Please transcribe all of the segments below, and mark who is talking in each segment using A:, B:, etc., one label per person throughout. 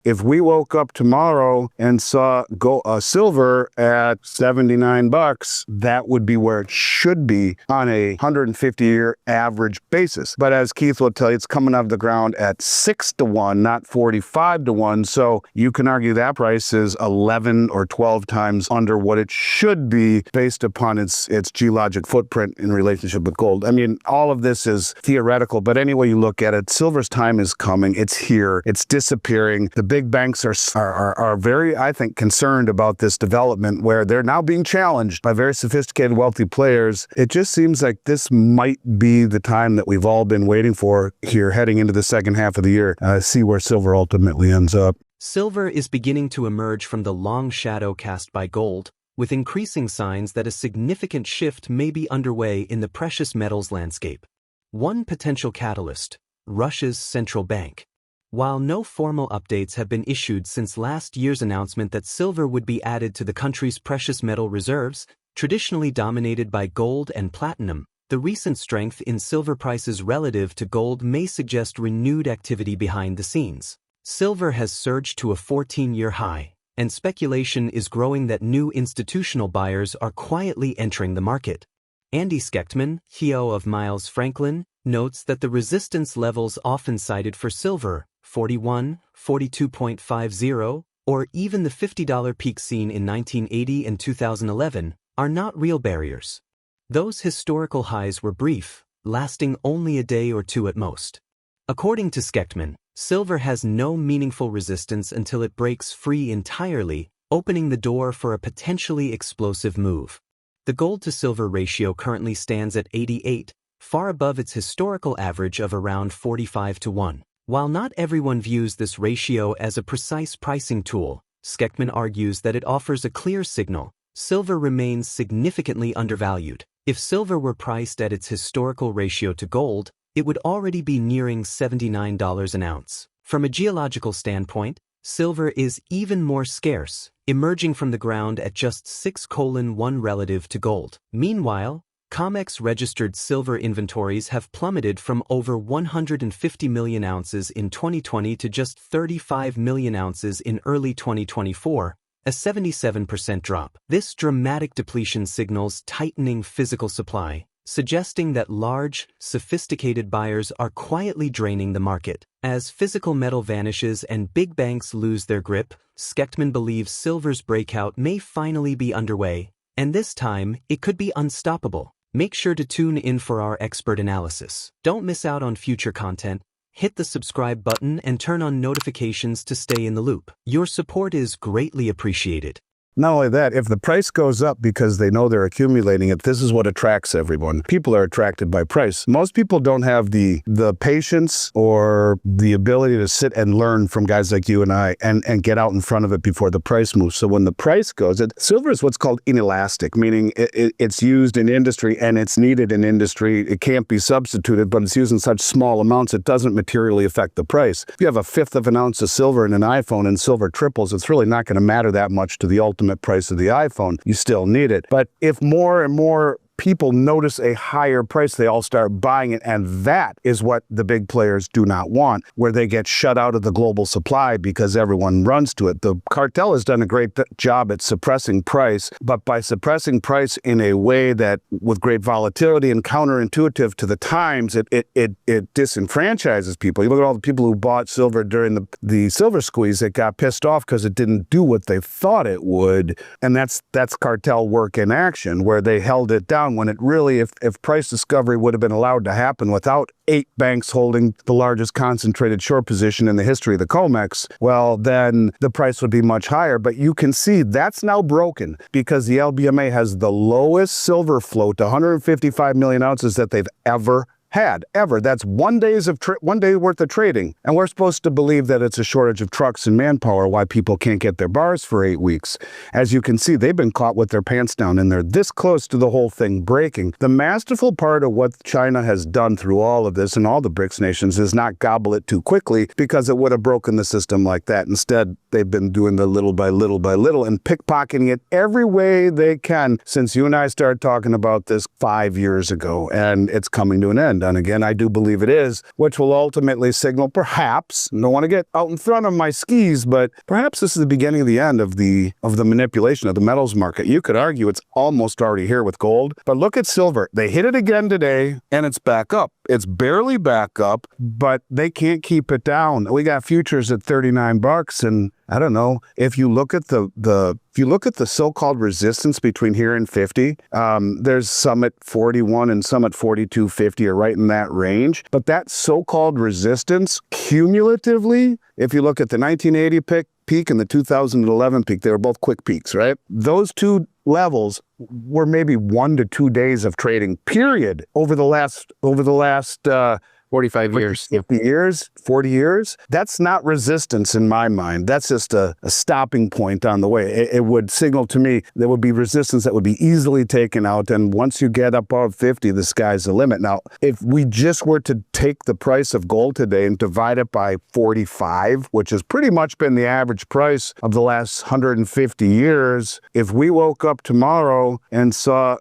A: If we woke up tomorrow and saw silver at 79 bucks, that would be where it should be on a 150-year average basis. But as Keith will tell you, it's coming out of the ground at 6 to 1, not 45 to 1. So you can argue that price is 11 or 12 times under what it should be based upon its geologic footprint in relationship with gold. I mean, all of this is theoretical, but any way you look at it, silver's time is coming. It's here. It's disappearing. The big banks are very, I think, concerned about this development where they're now being challenged by very sophisticated, wealthy players. It just seems like this might be the time that we've all been waiting for here heading into the second half of the year. See where silver ultimately ends up.
B: Silver is beginning to emerge from the long shadow cast by gold, with increasing signs that a significant shift may be underway in the precious metals landscape. One potential catalyst: Russia's central bank. While no formal updates have been issued since last year's announcement that silver would be added to the country's precious metal reserves, traditionally dominated by gold and platinum, the recent strength in silver prices relative to gold may suggest renewed activity behind the scenes. Silver has surged to a 14-year high, and speculation is growing that new institutional buyers are quietly entering the market. Andy Schectman, CEO of Miles Franklin, notes that the resistance levels often cited for silver, 41, 42.50, or even the $50 peak seen in 1980 and 2011, are not real barriers. Those historical highs were brief, lasting only a day or two at most. According to Schectman, silver has no meaningful resistance until it breaks free entirely, opening the door for a potentially explosive move. The gold-to-silver ratio currently stands at 88, far above its historical average of around 45 to 1. While not everyone views this ratio as a precise pricing tool, Schectman argues that it offers a clear signal: silver remains significantly undervalued. If silver were priced at its historical ratio to gold, it would already be nearing $79 an ounce. From a geological standpoint, silver is even more scarce, emerging from the ground at just 6:1 relative to gold. Meanwhile, COMEX-registered silver inventories have plummeted from over 150 million ounces in 2020 to just 35 million ounces in early 2024, a 77% drop. This dramatic depletion signals tightening physical supply, suggesting that large, sophisticated buyers are quietly draining the market. As physical metal vanishes and big banks lose their grip, Schectman believes silver's breakout may finally be underway, and this time it could be unstoppable. Make sure to tune in for our expert analysis. Don't miss out on future content. Hit the subscribe button and turn on notifications to stay in the loop. Your support is greatly appreciated.
A: Not only that, if the price goes up because they know they're accumulating it, this is what attracts everyone. People are attracted by price. Most people don't have the patience or the ability to sit and learn from guys like you and I and get out in front of it before the price moves. So when the price goes, silver is what's called inelastic, meaning it's used in industry and it's needed in industry. It can't be substituted, but it's used in such small amounts it doesn't materially affect the price. If you have a fifth of an ounce of silver in an iPhone and silver triples, it's really not going to matter that much to the ultimate price of the iPhone. You still need it. But if more and more people notice a higher price, they all start buying it, and that is what the big players do not want, where they get shut out of the global supply because everyone runs to it. The cartel has done a great job at suppressing price, but by suppressing price in a way that, with great volatility and counterintuitive to the times, it disenfranchises people. You look at all the people who bought silver during the silver squeeze that got pissed off because it didn't do what they thought it would, and that's cartel work in action, where they held it down when it really, if price discovery would have been allowed to happen without 8 banks holding the largest concentrated short position in the history of the COMEX, well, then the price would be much higher. But you can see that's now broken because the LBMA has the lowest silver float, 155 million ounces, that they've ever had, ever. That's 1 day worth of trading. And we're supposed to believe that it's a shortage of trucks and manpower why people can't get their bars for 8 weeks. As you can see, they've been caught with their pants down, and they're this close to the whole thing breaking. The masterful part of what China has done through all of this and all the BRICS nations is not gobble it too quickly, because it would have broken the system like that. Instead, they've been doing the little by little by little and pickpocketing it every way they can since you and I started talking about this 5 years ago, and it's coming to an end. And again, I do believe it is, which will ultimately signal perhaps, don't want to get out in front of my skis, but perhaps this is the beginning of the end of the manipulation of the metals market. You could argue it's almost already here with gold, but look at silver. They hit it again today and it's back up. It's barely back up, but they can't keep it down. We got futures at 39 bucks, and I don't know if you look at the so-called resistance between here and 50. There's some at 41 and some at 42.50, or right in that range. But that so-called resistance, cumulatively, if you look at the 1980 peak and the 2011 peak, they were both quick peaks, right? Those two levels were maybe 1 to 2 days of trading, period, over the last
C: 45 years.
A: 50 years, 40 years. That's not resistance in my mind. That's just a stopping point on the way. It would signal to me there would be resistance that would be easily taken out. And once you get above 50, the sky's the limit. Now, if we just were to take the price of gold today and divide it by 45, which has pretty much been the average price of the last 150 years, if we woke up tomorrow and saw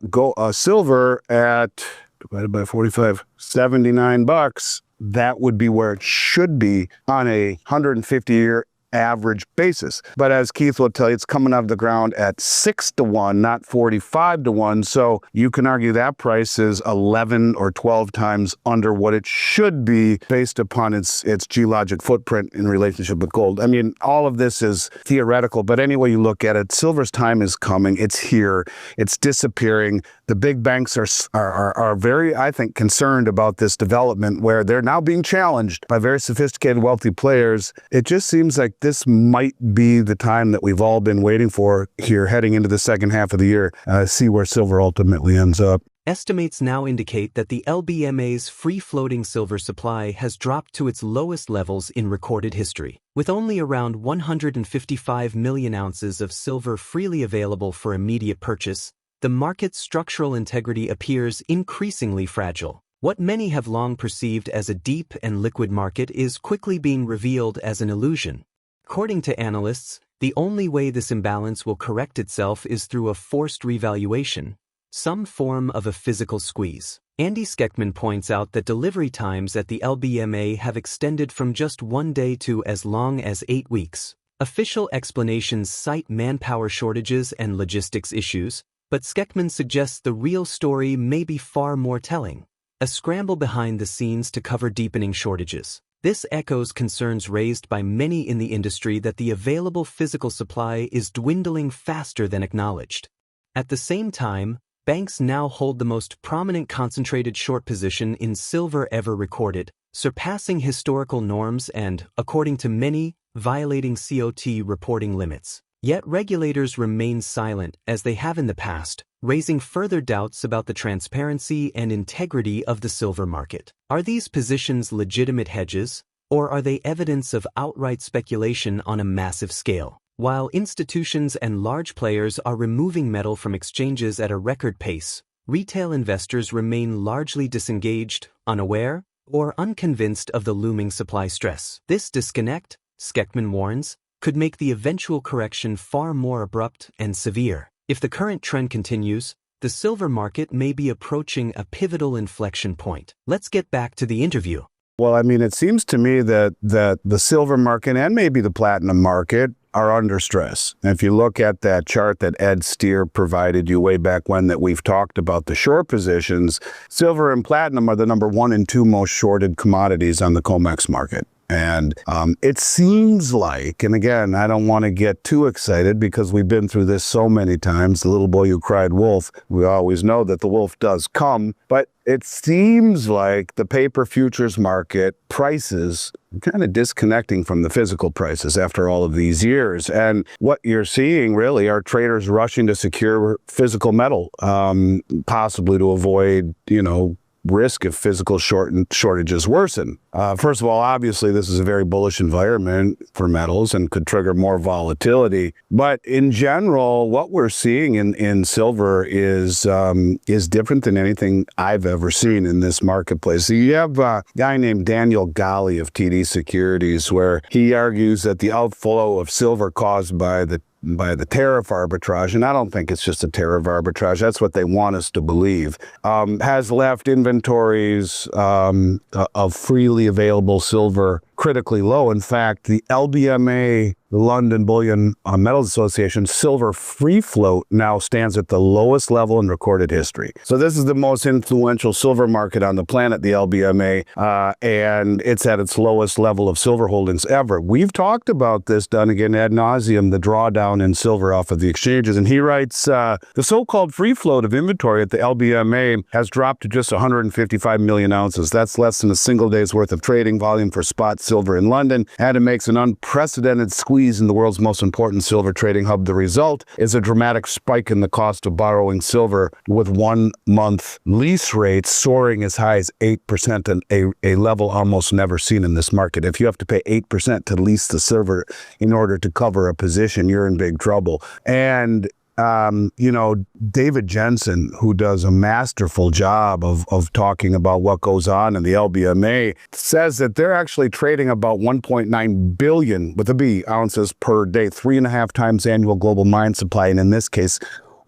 A: silver at divided by 45, 79 bucks, that would be where it should be on a 150-year average basis. But as Keith will tell you, it's coming out of the ground at 6 to 1, not 45 to 1. So you can argue that price is 11 or 12 times under what it should be based upon its geologic footprint in relationship with gold. I mean, all of this is theoretical, but any way you look at it, silver's time is coming. It's here. It's disappearing. The big banks are very, I think, concerned about this development where they're now being challenged by very sophisticated, wealthy players. It just seems like this might be the time that we've all been waiting for here heading into the second half of the year, see where silver ultimately ends up.
B: Estimates now indicate that the LBMA's free-floating silver supply has dropped to its lowest levels in recorded history. With only around 155 million ounces of silver freely available for immediate purchase, the market's structural integrity appears increasingly fragile. What many have long perceived as a deep and liquid market is quickly being revealed as an illusion. According to analysts, the only way this imbalance will correct itself is through a forced revaluation, some form of a physical squeeze. Andy Schectman points out that delivery times at the LBMA have extended from just 1 day to as long as 8 weeks. Official explanations cite manpower shortages and logistics issues, but Schectman suggests the real story may be far more telling: a scramble behind the scenes to cover deepening shortages. This echoes concerns raised by many in the industry that the available physical supply is dwindling faster than acknowledged. At the same time, banks now hold the most prominent concentrated short position in silver ever recorded, surpassing historical norms and, according to many, violating COT reporting limits. Yet regulators remain silent, as they have in the past, raising further doubts about the transparency and integrity of the silver market. Are these positions legitimate hedges, or are they evidence of outright speculation on a massive scale? While institutions and large players are removing metal from exchanges at a record pace, retail investors remain largely disengaged, unaware, or unconvinced of the looming supply stress. This disconnect, Schectman warns, could make the eventual correction far more abrupt and severe. If the current trend continues, the silver market may be approaching a pivotal inflection point. Let's get back to the interview.
A: Well, I mean, it seems to me that the silver market and maybe the platinum market are under stress. And if you look at that chart that Ed Steer provided you way back when that we've talked about the short positions, silver and platinum are the number 1 and 2 most shorted commodities on the COMEX market. And it seems like, and again, I don't want to get too excited because we've been through this so many times, the little boy who cried wolf, we always know that the wolf does come, but it seems like the paper futures market prices are kind of disconnecting from the physical prices after all of these years. And what you're seeing really are traders rushing to secure physical metal, possibly to avoid, risk if physical shortages worsen. First of all, obviously, this is a very bullish environment for metals and could trigger more volatility. But in general, what we're seeing in silver is different than anything I've ever seen in this marketplace. So you have a guy named Daniel Gali of TD Securities, where he argues that the outflow of silver caused by the by the tariff arbitrage, and I don't think it's just a tariff arbitrage. That's what they want us to believe. Has left inventories of freely available silver critically low. In fact, the LBMA, the London Bullion Metals Association, silver free float now stands at the lowest level in recorded history. So this is the most influential silver market on the planet, the LBMA, and it's at its lowest level of silver holdings ever. We've talked about this, Dunnigan, ad nauseum, the drawdown in silver off of the exchanges. And he writes, the so-called free float of inventory at the LBMA has dropped to just 155 million ounces. That's less than a single day's worth of trading volume for spot silver in London, and it makes an unprecedented squeeze in the world's most important silver trading hub. The result is a dramatic spike in the cost of borrowing silver, with 1 month lease rates soaring as high as 8%, and a level almost never seen in this market. If you have to pay 8% to lease the silver in order to cover a position, you're in big trouble. And David Jensen, who does a masterful job of talking about what goes on in the LBMA, says that they're actually trading about 1.9 billion, with a B, ounces per day, 3.5 times annual global mine supply, and in this case,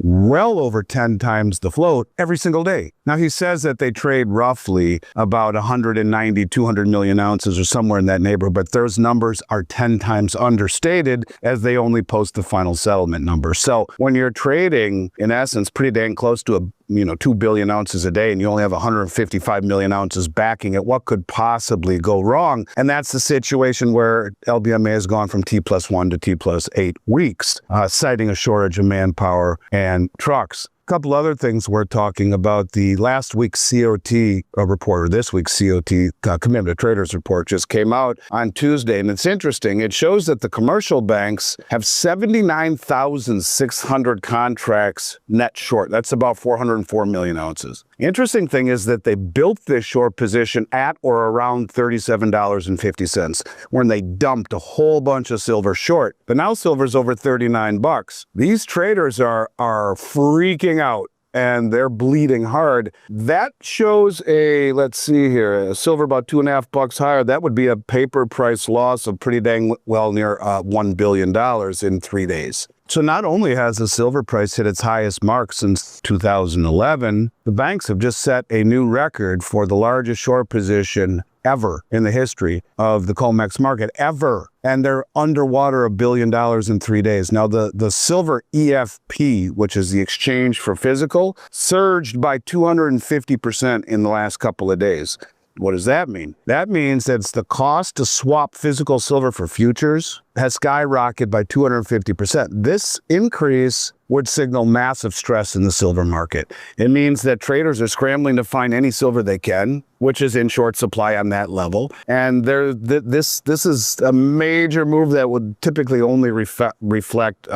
A: well over 10 times the float every single day. Now, he says that they trade roughly about 190, 200 million ounces or somewhere in that neighborhood, but those numbers are 10 times understated, as they only post the final settlement number. So when you're trading, in essence, pretty dang close to 2 billion ounces a day, and you only have 155 million ounces backing it, what could possibly go wrong? And that's the situation where LBMA has gone from T+1 to T+8 weeks, citing a shortage of manpower and trucks. A couple other things we're talking about. The last week's COT report, or this week's COT, Commitment to Traders report, just came out on Tuesday. And it's interesting. It shows that the commercial banks have 79,600 contracts net short. That's about 404 million ounces. Interesting thing is that they built this short position at or around $37.50 when they dumped a whole bunch of silver short. But now silver's over $39. These traders are freaking out, and they're bleeding hard. That shows let's see here, a silver about $2.50 higher. That would be a paper price loss of pretty dang well near $1 billion in 3 days. So not only has the silver price hit its highest mark since 2011, the banks have just set a new record for the largest short position ever in the history of the COMEX market, ever. And they're underwater $1 billion in 3 days. Now, the silver EFP, which is the exchange for physical, surged by 250% in the last couple of days. What does that mean? That means that it's the cost to swap physical silver for futures has skyrocketed by 250%. This increase would signal massive stress in the silver market. It means that traders are scrambling to find any silver they can, which is in short supply on that level. And this is a major move that would typically only reflect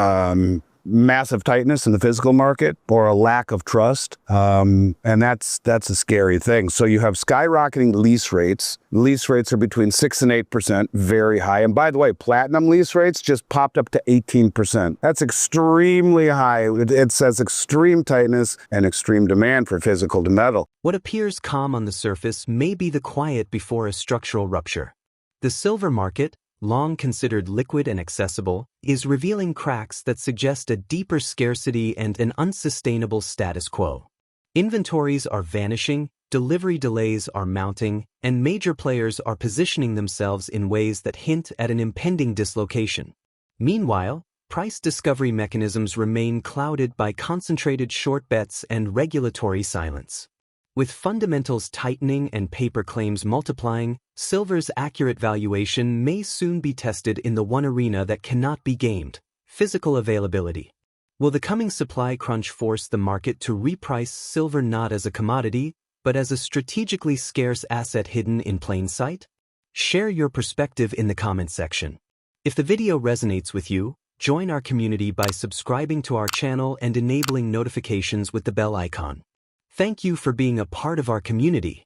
A: massive tightness in the physical market or a lack of trust, and that's a scary thing. So you have skyrocketing lease rates. Lease rates are between 6 and 8%, very high. And by the way, platinum lease rates just popped up to 18%. That's extremely high. It says extreme tightness and extreme demand for physical to metal.
B: What appears calm on the surface may be the quiet before a structural rupture. The silver market, long considered liquid and accessible, is revealing cracks that suggest a deeper scarcity and an unsustainable status quo. Inventories are vanishing, delivery delays are mounting, and major players are positioning themselves in ways that hint at an impending dislocation. Meanwhile, price discovery mechanisms remain clouded by concentrated short bets and regulatory silence. With fundamentals tightening and paper claims multiplying, silver's accurate valuation may soon be tested in the one arena that cannot be gamed: physical availability. Will the coming supply crunch force the market to reprice silver not as a commodity, but as a strategically scarce asset hidden in plain sight? Share your perspective in the comment section. If the video resonates with you, join our community by subscribing to our channel and enabling notifications with the bell icon. Thank you for being a part of our community.